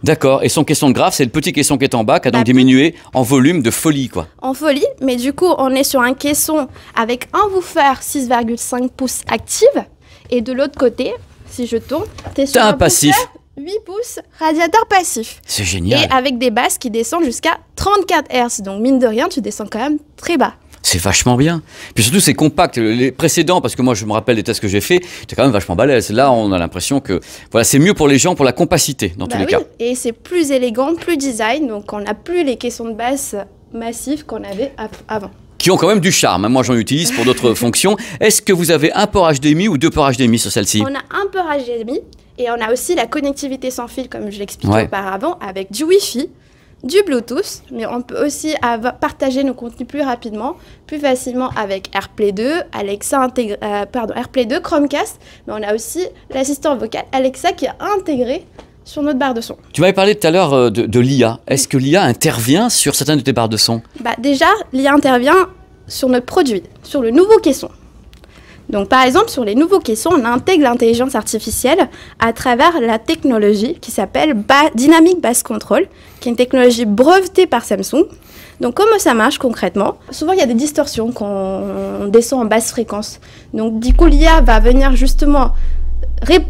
D'accord. Et son caisson de graphe, c'est le petit caisson qui est en bas, qui a donc diminué en volume de folie, quoi. En folie, mais du coup, on est sur un caisson avec un woofer 6,5 pouces active. Et de l'autre côté, si je tourne, t'es sur un passif 8 pouces radiateur passif. C'est génial. Et avec des basses qui descendent jusqu'à 34 Hz. Donc, mine de rien, tu descends quand même très bas. C'est vachement bien. Puis surtout, c'est compact. Les précédents, parce que moi, je me rappelle des tests que j'ai faits, c'était quand même vachement balèze. Là, on a l'impression que voilà, c'est mieux pour les gens, pour la compacité, dans tous les cas. Et c'est plus élégant, plus design. Donc, on n'a plus les caissons de basse massifs qu'on avait avant. Qui ont quand même du charme. Moi, j'en utilise pour d'autres fonctions. Est-ce que vous avez un port HDMI ou 2 ports HDMI sur celle-ci? On a un port HDMI et on a aussi la connectivité sans fil, comme je l'expliquais auparavant, avec du Wi-Fi, du Bluetooth, mais on peut aussi partager nos contenus plus rapidement, plus facilement avec AirPlay 2, AirPlay 2, Chromecast, mais on a aussi l'assistant vocal Alexa qui est intégré sur notre barre de son. Tu m'avais parlé tout à l'heure de l'IA. Est-ce que l'IA intervient sur certaines de tes barres de son? Déjà, l'IA intervient sur notre produit, sur le nouveau caisson. Donc par exemple, sur les nouveaux caissons, on intègre l'intelligence artificielle à travers la technologie qui s'appelle Dynamic Bass Control, qui est une technologie brevetée par Samsung. Donc comment ça marche concrètement? Souvent il y a des distorsions quand on descend en basse fréquence. Donc du coup l'IA va venir justement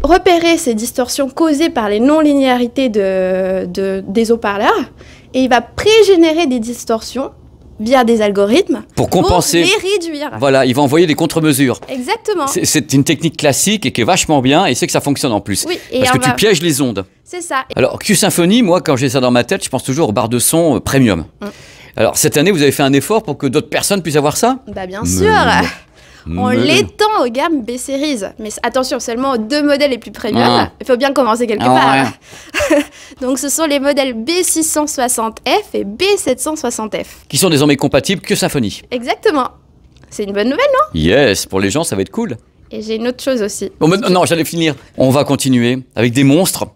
repérer ces distorsions causées par les non-linéarités des haut-parleurs et il va pré-générer des distorsions via des algorithmes pour compenser, pour les réduire. Voilà, il va envoyer des contre-mesures. Exactement. C'est une technique classique et qui est vachement bien et c'est que ça fonctionne en plus. Oui, parce que tu pièges les ondes. C'est ça. Alors Q-Symphony, moi quand j'ai ça dans ma tête, je pense toujours aux barres de son premium. Alors cette année, vous avez fait un effort pour que d'autres personnes puissent avoir ça? Bah bien sûr. On l'étend aux gammes B-Series. Mais attention, seulement aux 2 modèles les plus premium. Il faut bien commencer quelque part. Donc ce sont les modèles B660F et B760F. Qui sont désormais compatibles que Symfony. Exactement. C'est une bonne nouvelle, non? Yes, pour les gens, ça va être cool. Et j'ai une autre chose aussi. Bon, non, j'allais finir. On va continuer avec des monstres.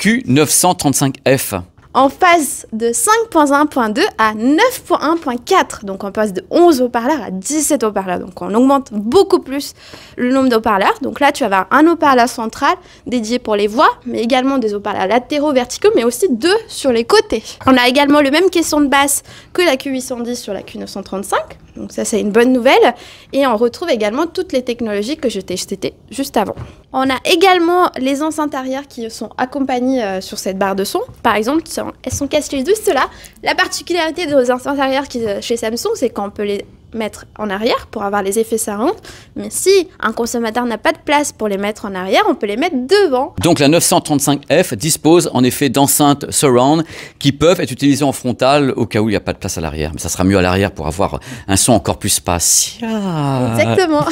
Q935F. On passe de 5.1.2 à 9.1.4. Donc on passe de 11 haut-parleurs à 17 haut-parleurs. Donc on augmente beaucoup plus le nombre d'haut-parleurs. Donc là, tu vas avoir un haut-parleur central dédié pour les voix, mais également des haut-parleurs latéraux, verticaux, mais aussi 2 sur les côtés. On a également le même caisson de basse que la Q810 sur la Q935. Donc ça, c'est une bonne nouvelle. Et on retrouve également toutes les technologies que je t'ai citées juste avant. On a également les enceintes arrière qui sont accompagnées sur cette barre de son. Par exemple, elles sont cachées juste là. La particularité des enceintes arrière chez Samsung, c'est qu'on peut les mettre en arrière pour avoir les effets surround. Mais si un consommateur n'a pas de place pour les mettre en arrière, on peut les mettre devant. Donc la 935F dispose en effet d'enceintes surround qui peuvent être utilisées en frontal au cas où il n'y a pas de place à l'arrière. Mais ça sera mieux à l'arrière pour avoir un son encore plus spatial. Exactement.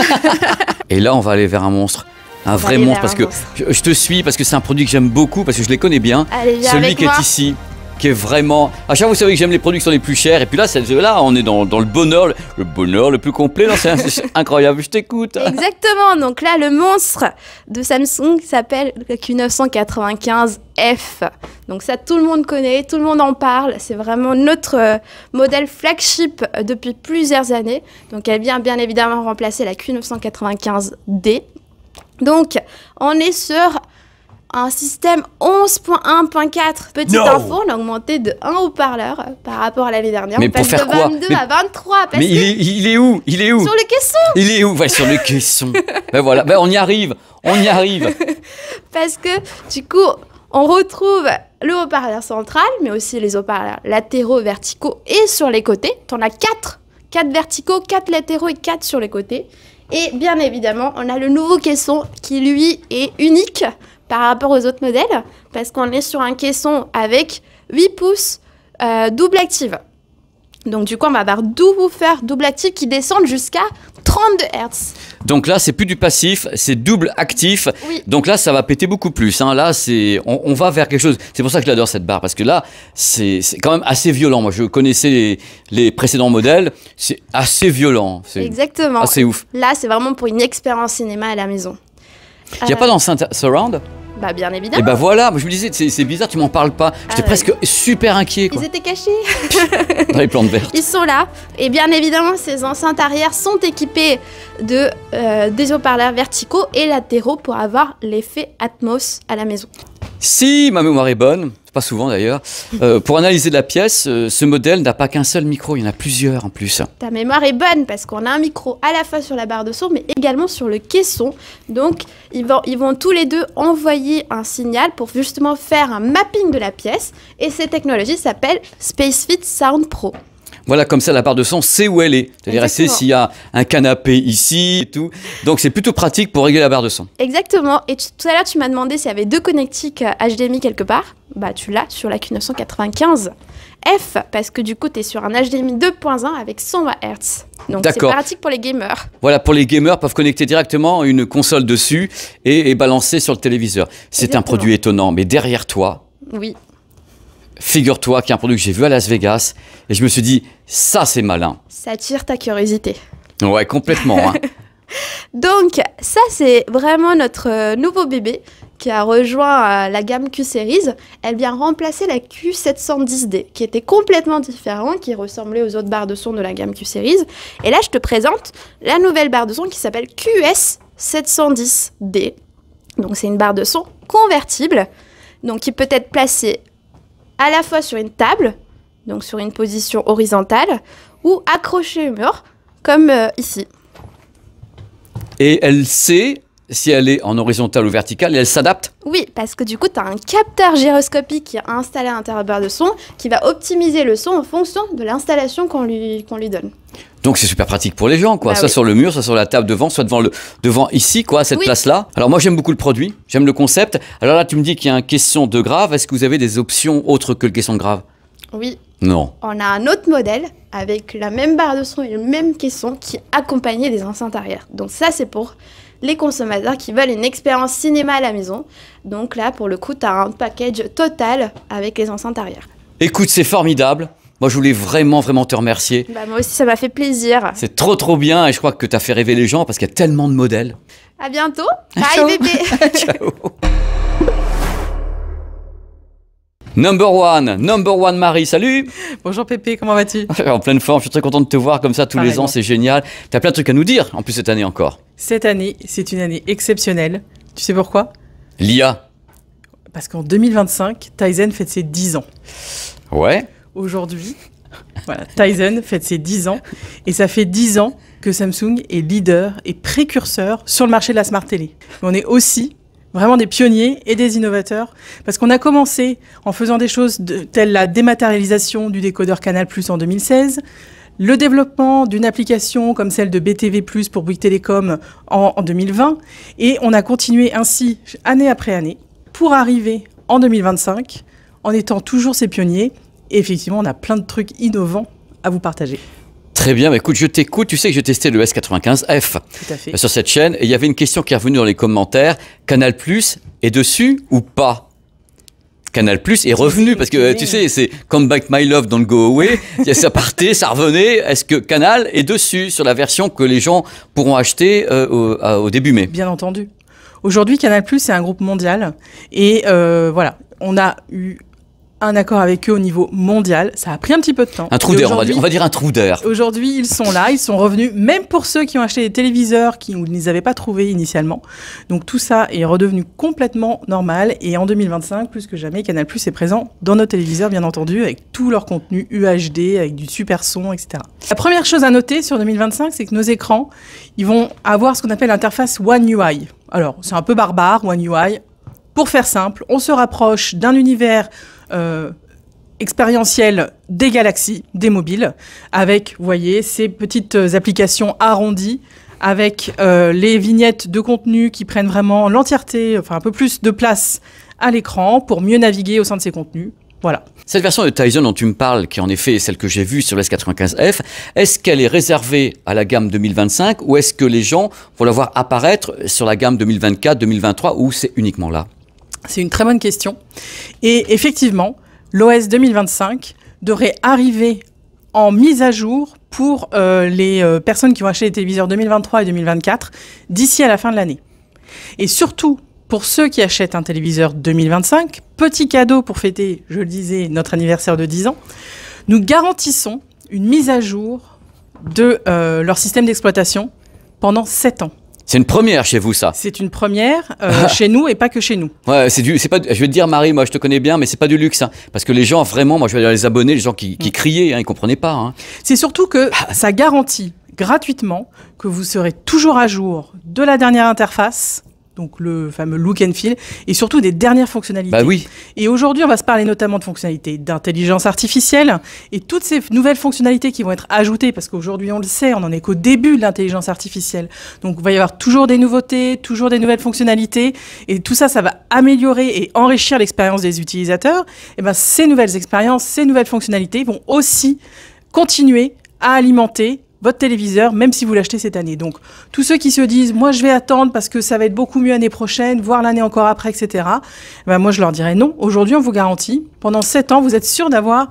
Et là, on va aller vers un monstre. Un vrai monstre, parce que je te suis, parce que c'est un produit que j'aime beaucoup, parce que je les connais bien. Allez, celui qui est ici, qui est vraiment... À chaque fois, vous savez que j'aime les produits qui sont les plus chers. Et puis là, là on est dans le bonheur le plus complet. C'est incroyable, je t'écoute. Exactement, donc là, le monstre de Samsung s'appelle le Q995F. Donc ça, tout le monde connaît, tout le monde en parle. C'est vraiment notre modèle flagship depuis plusieurs années. Donc elle vient bien évidemment remplacer la Q995D. Donc, on est sur un système 11.1.4. Petite info, on a augmenté de 1 haut-parleur par rapport à l'année dernière. Mais on passe pour faire de 22 à 23. Mais il est où? Il est où? Sur le caisson. Il est où? Ouais, sur le caisson. Ben voilà, ben on y arrive. Parce que, du coup, on retrouve le haut-parleur central, mais aussi les haut-parleurs latéraux, verticaux et sur les côtés. T'en as 4. 4 verticaux, 4 latéraux et 4 sur les côtés. Et bien évidemment, on a le nouveau caisson qui, lui, est unique par rapport aux autres modèles parce qu'on est sur un caisson avec 8 pouces double active. Donc du coup, on va avoir 12 woofers double actifs qui descendent jusqu'à 32 Hz. Donc là, c'est plus du passif, c'est double actif. Oui. Donc là, ça va péter beaucoup plus. Hein. Là, on va vers quelque chose. C'est pour ça que j'adore cette barre, parce que là, c'est quand même assez violent. Moi, je connaissais les précédents modèles. C'est assez violent. Exactement. Assez ouf. Là, c'est vraiment pour une expérience cinéma à la maison. Il n'y a pas d'enceinte surround? Bah bien évidemment. Et bah voilà, je me disais, c'est bizarre, tu m'en parles pas. J'étais presque super inquiet. Quoi. Ils étaient cachés. Dans les plantes vertes. Ils sont là. Et bien évidemment, ces enceintes arrière sont équipées de des haut-parleurs verticaux et latéraux pour avoir l'effet Atmos à la maison. Si ma mémoire est bonne, pas souvent d'ailleurs, pour analyser la pièce, ce modèle n'a pas qu'un seul micro, il y en a plusieurs en plus. Ta mémoire est bonne parce qu'on a un micro à la fois sur la barre de son mais également sur le caisson. Donc ils vont tous les deux envoyer un signal pour justement faire un mapping de la pièce et cette technologie s'appelle SpaceFit Sound Pro. Voilà, comme ça, la barre de son sait où elle est. C'est-à-dire, elle sait s'il y a un canapé ici et tout. Donc, c'est plutôt pratique pour régler la barre de son. Exactement. Et tout à l'heure, tu m'as demandé s'il y avait 2 connectiques HDMI quelque part. Bah, tu l'as sur la Q995F, parce que du coup, tu es sur un HDMI 2.1 avec 120 Hz. Donc, c'est pratique pour les gamers. Voilà, pour les gamers, peuvent connecter directement une console dessus et balancer sur le téléviseur. C'est un produit étonnant, mais derrière toi... Oui. Figure-toi qu'il y a un produit que j'ai vu à Las Vegas et je me suis dit, ça c'est malin. Ça attire ta curiosité. Ouais, complètement. Hein. Donc ça c'est vraiment notre nouveau bébé qui a rejoint la gamme Q-Series. Elle vient remplacer la Q710D qui était complètement différente, qui ressemblait aux autres barres de son de la gamme Q-Series. Et là je te présente la nouvelle barre de son qui s'appelle QS710D. Donc c'est une barre de son convertible, donc qui peut être placée à la fois sur une table, donc sur une position horizontale, ou accrochée au mur, comme ici. Et elle sait si elle est en horizontal ou verticale et elle s'adapte? Oui, parce que du coup, tu as un capteur gyroscopique qui est installé à l'intérieur de la barre de son qui va optimiser le son en fonction de l'installation qu'on lui donne. Donc c'est super pratique pour les gens, quoi. Bah Soit oui. sur le mur, soit sur la table devant, soit devant ici, quoi, à cette Oui. place-là. Alors moi j'aime beaucoup le produit, j'aime le concept. Alors là tu me dis qu'il y a un caisson de grave. Est-ce que vous avez des options autres que le caisson de grave? Oui, Non. on a un autre modèle avec la même barre de son et le même caisson qui accompagnait des enceintes arrière. Donc ça, c'est pour les consommateurs qui veulent une expérience cinéma à la maison. Donc là, pour le coup, tu as un package total avec les enceintes arrière. Écoute, c'est formidable. Moi je voulais vraiment te remercier. Bah, moi aussi, ça m'a fait plaisir. C'est trop bien et je crois que tu as fait rêver les gens parce qu'il y a tellement de modèles. À bientôt. Ciao. Bye, bébé. Ciao. Number one Marie, salut. Bonjour Pépé, comment vas-tu? En pleine forme, je suis très content de te voir comme ça tous les Pareillement. ans, c'est génial. Tu as plein de trucs à nous dire en plus cette année encore. Cette année, c'est une année exceptionnelle. Tu sais pourquoi? L'IA. Parce qu'en 2025, Tizen fête ses 10 ans. Ouais. Aujourd'hui, voilà, Tizen fête ses 10 ans. Et ça fait 10 ans que Samsung est leader et précurseur sur le marché de la Smart Télé. Mais on est aussi vraiment des pionniers et des innovateurs. Parce qu'on a commencé en faisant des choses telles la dématérialisation du décodeur Canal+ en 2016, le développement d'une application comme celle de BTV+ pour Bouygues Télécom en 2020. Et on a continué ainsi année après année pour arriver en 2025 en étant toujours ces pionniers. Et effectivement, on a plein de trucs innovants à vous partager. Très bien, bah écoute, je t'écoute. Tu sais que j'ai testé le S95F Tout à fait. sur cette chaîne et il y avait une question qui est revenue dans les commentaires. Canal+ est dessus ou pas? Canal+ est revenu parce que tu sais, c'est Come Back My Love Don't Go Away. Ça partait, ça revenait. Est-ce que Canal est dessus sur la version que les gens pourront acheter au début mai? Bien entendu. Aujourd'hui, Canal+, c'est un groupe mondial. Et voilà, on a eu un accord avec eux au niveau mondial. Ça a pris un petit peu de temps. Un trou Et d'air, aujourd'hui- on va dire un trou d'air. Aujourd'hui, ils sont là, ils sont revenus, même pour ceux qui ont acheté des téléviseurs qui ne les avaient pas trouvés initialement. Donc tout ça est redevenu complètement normal. Et en 2025, plus que jamais, Canal+ est présent dans nos téléviseurs, bien entendu, avec tout leur contenu UHD, avec du super son, etc. La première chose à noter sur 2025, c'est que nos écrans, ils vont avoir ce qu'on appelle l'interface One UI. Alors, c'est un peu barbare, One UI. Pour faire simple, on se rapproche d'un univers expérientiel des galaxies, des mobiles, avec, vous voyez, ces petites applications arrondies, avec les vignettes de contenu qui prennent vraiment l'entièreté, enfin un peu plus de place à l'écran pour mieux naviguer au sein de ces contenus. Voilà. Cette version de Tizen dont tu me parles, qui en effet est celle que j'ai vue sur le S95F, est-ce qu'elle est réservée à la gamme 2025 ou est-ce que les gens vont la voir apparaître sur la gamme 2024, 2023 ou c'est uniquement là? C'est une très bonne question. Et effectivement, l'OS 2025 devrait arriver en mise à jour pour les personnes qui vont acheter les téléviseurs 2023 et 2024 d'ici à la fin de l'année. Et surtout, pour ceux qui achètent un téléviseur 2025, petit cadeau pour fêter, je le disais, notre anniversaire de 10 ans, nous garantissons une mise à jour de leur système d'exploitation pendant 7 ans. C'est une première chez vous, ça. C'est une première chez nous et pas que chez nous. Ouais, c'est pas, je vais te dire, Marie, moi je te connais bien, mais c'est pas du luxe, hein, parce que les gens, vraiment, moi je vais dire les abonnés, les gens qui criaient, hein, ils comprenaient pas. Hein. C'est surtout que ça garantit gratuitement que vous serez toujours à jour de la dernière interface, donc le fameux look and feel, et surtout des dernières fonctionnalités. Bah oui. Et aujourd'hui, on va se parler notamment de fonctionnalités d'intelligence artificielle et toutes ces nouvelles fonctionnalités qui vont être ajoutées, parce qu'aujourd'hui, on le sait, on n'en est qu'au début de l'intelligence artificielle. Donc, il va y avoir toujours des nouveautés, toujours des nouvelles fonctionnalités, et tout ça, ça va améliorer et enrichir l'expérience des utilisateurs. Et ben, ces nouvelles expériences, ces nouvelles fonctionnalités vont aussi continuer à alimenter votre téléviseur, même si vous l'achetez cette année. Donc, tous ceux qui se disent « moi, je vais attendre parce que ça va être beaucoup mieux l'année prochaine, voire l'année encore après, etc. » Ben, moi, je leur dirais non. Aujourd'hui, on vous garantit, pendant 7 ans, vous êtes sûr d'avoir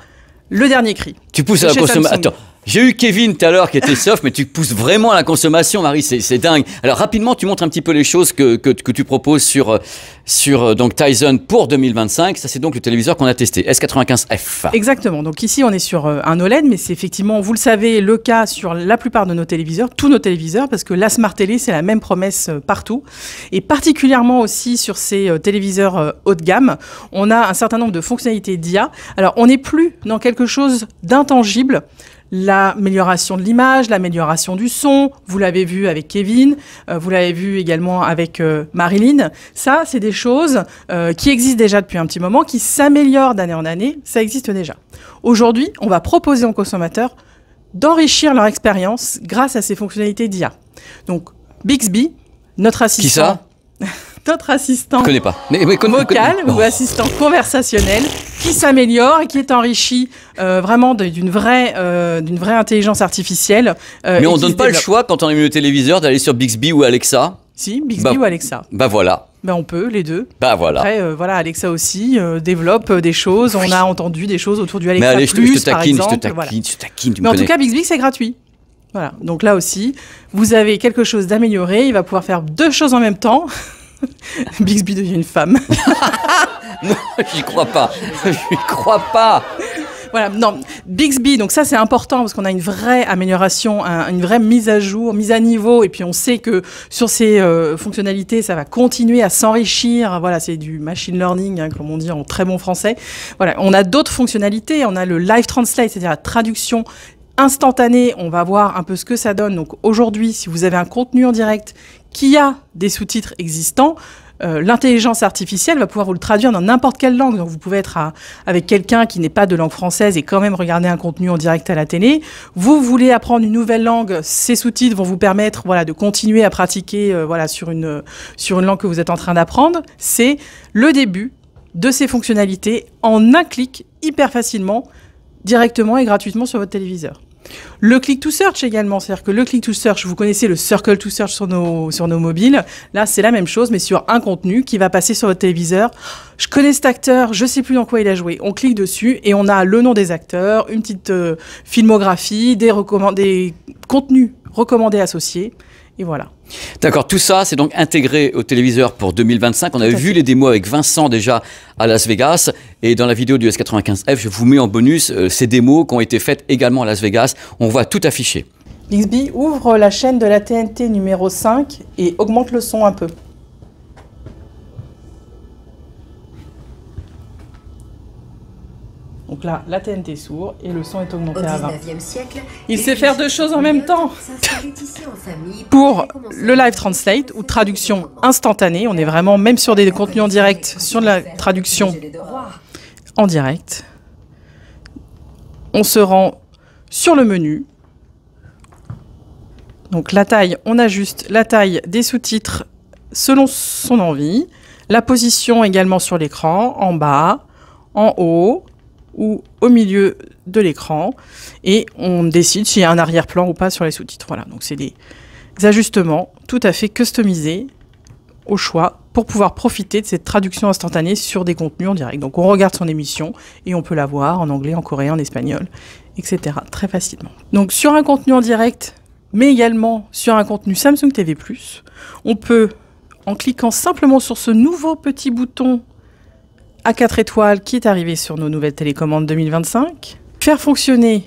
le dernier cri. Tu pousses à la Chez consommation. Samsung. Attends, J'ai eu Kevin tout à l'heure qui était soft, mais tu pousses vraiment à la consommation, Marie, c'est dingue. Alors rapidement, tu montres un petit peu les choses que tu proposes sur donc Tizen pour 2025. Ça, c'est donc le téléviseur qu'on a testé, S95F. Exactement. Donc ici, on est sur un OLED, mais c'est effectivement, vous le savez, le cas sur la plupart de nos téléviseurs, tous nos téléviseurs, parce que la Smart Télé, c'est la même promesse partout. Et particulièrement aussi sur ces téléviseurs haut de gamme, on a un certain nombre de fonctionnalités d'IA. Alors, on n'est plus dans quelque chose d'intangible. L'amélioration de l'image, l'amélioration du son, vous l'avez vu avec Kevin, vous l'avez vu également avec Marilyn. Ça, c'est des choses qui existent déjà depuis un petit moment, qui s'améliorent d'année en année, ça existe déjà. Aujourd'hui, on va proposer aux consommateurs d'enrichir leur expérience grâce à ces fonctionnalités d'IA. Donc, Bixby, notre assistant... Qui ça? Notre assistant Je connais pas. vocal ou assistant conversationnel qui s'améliore et qui est enrichi vraiment d'une vraie intelligence artificielle. Mais on ne donne pas le choix quand on a mis le téléviseur d'aller sur Bixby ou Alexa. Si, Bixby ou Alexa. Bah voilà. Ben on peut, les deux. Bah voilà. Après, voilà, Alexa aussi développe des choses. On a entendu des choses autour du Alexa Mais allez, Plus, je te taquine, par je te exemple. taquine, Voilà. je te taquine, tu me Mais en connais. tout cas, Bixby, c'est gratuit. Voilà. Donc là aussi, vous avez quelque chose d'amélioré. Il va pouvoir faire deux choses en même temps. Bixby devient une femme. Non, j'y crois pas. J'y crois pas. Voilà, non, Bixby, donc ça c'est important parce qu'on a une vraie amélioration, une vraie mise à jour, mise à niveau, et puis on sait que sur ces fonctionnalités, ça va continuer à s'enrichir. Voilà, c'est du machine learning, hein, comme on dit en très bon français. Voilà, on a d'autres fonctionnalités, on a le live translate, c'est-à-dire la traduction instantanée. On va voir un peu ce que ça donne. Donc aujourd'hui, si vous avez un contenu en direct qui a des sous-titres existants, l'intelligence artificielle va pouvoir vous le traduire dans n'importe quelle langue. Donc vous pouvez être avec quelqu'un qui n'est pas de langue française et quand même regarder un contenu en direct à la télé. Vous voulez apprendre une nouvelle langue, ces sous-titres vont vous permettre de continuer à pratiquer sur une langue que vous êtes en train d'apprendre. C'est le début de ces fonctionnalités en un clic, hyper facilement, directement et gratuitement sur votre téléviseur. Le click to search également, c'est-à-dire que le click to search, vous connaissez le circle to search sur nos mobiles. Là, c'est la même chose, mais sur un contenu qui va passer sur votre téléviseur. Je connais cet acteur, je sais plus dans quoi il a joué. On clique dessus et on a le nom des acteurs, une petite filmographie, des contenus recommandés associés. Et voilà. D'accord, tout ça, c'est donc intégré au téléviseur pour 2025. On avait vu les démos avec Vincent déjà à Las Vegas. Et dans la vidéo du S95F, je vous mets en bonus ces démos qui ont été faites également à Las Vegas. On voit tout affiché. Bixby ouvre la chaîne de la TNT numéro 5 et augmente le son un peu. Donc là, la TNT s'ouvre et le son est augmenté à 20. Il sait faire deux choses en même temps. Pour le live translate ou traduction instantanée, on est vraiment, même sur des contenus en direct, sur la traduction en direct. On se rend sur le menu. Donc la taille, on ajuste la taille des sous-titres selon son envie. La position également sur l'écran, en bas, en haut ou au milieu de l'écran, et on décide s'il y a un arrière-plan ou pas sur les sous-titres. Voilà, donc c'est des ajustements tout à fait customisés au choix pour pouvoir profiter de cette traduction instantanée sur des contenus en direct. Donc on regarde son émission et on peut la voir en anglais, en coréen, en espagnol, etc. très facilement. Donc sur un contenu en direct, mais également sur un contenu Samsung TV+, on peut, en cliquant simplement sur ce nouveau petit bouton à 4 étoiles qui est arrivé sur nos nouvelles télécommandes 2025, faire fonctionner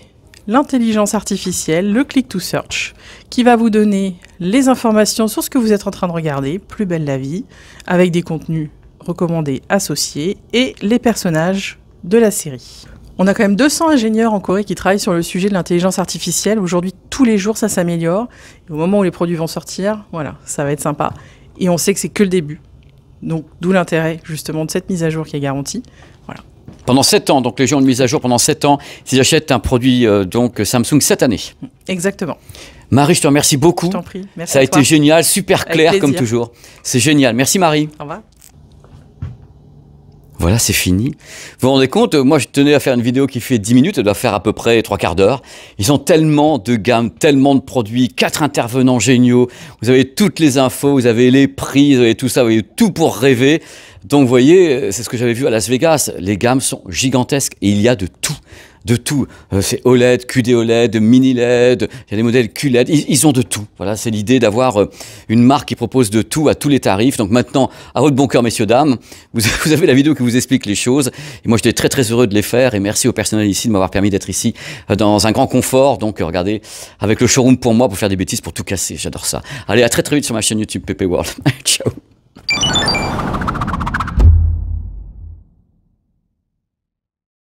l'intelligence artificielle, le click to search, qui va vous donner les informations sur ce que vous êtes en train de regarder, Plus belle la vie, avec des contenus recommandés associés et les personnages de la série. On a quand même 200 ingénieurs en Corée qui travaillent sur le sujet de l'intelligence artificielle. Aujourd'hui, tous les jours, ça s'améliore. Et au moment où les produits vont sortir, voilà, ça va être sympa. Et on sait que c'est que le début. Donc, d'où l'intérêt, justement, de cette mise à jour qui est garantie. Voilà. Pendant 7 ans, donc les gens ont une mise à jour pendant 7 ans, s'ils achètent un produit donc Samsung cette année. Exactement. Marie, je te remercie beaucoup. Je t'en prie. Merci Ça a à toi. été génial, super clair Avec comme plaisir. toujours. C'est génial. Merci Marie. Au revoir. Voilà, c'est fini. Vous vous rendez compte, moi je tenais à faire une vidéo qui fait 10 minutes, elle doit faire à peu près 3/4 d'heure. Ils ont tellement de gammes, tellement de produits, 4 intervenants géniaux. Vous avez toutes les infos, vous avez les prix, vous avez tout ça, vous avez tout pour rêver. Donc vous voyez, c'est ce que j'avais vu à Las Vegas. Les gammes sont gigantesques et il y a de tout. de tout. C'est OLED, QD OLED, mini LED, il y a des modèles QLED, ils ont de tout. Voilà, c'est l'idée d'avoir une marque qui propose de tout à tous les tarifs. Donc maintenant, à votre bon cœur, messieurs, dames, vous avez la vidéo qui vous explique les choses. Et moi, j'étais très très heureux de les faire. Et merci au personnel ici de m'avoir permis d'être ici dans un grand confort. Donc regardez, avec le showroom pour moi, pour faire des bêtises, pour tout casser. J'adore ça. Allez, à très très vite sur ma chaîne YouTube PP World. Ciao.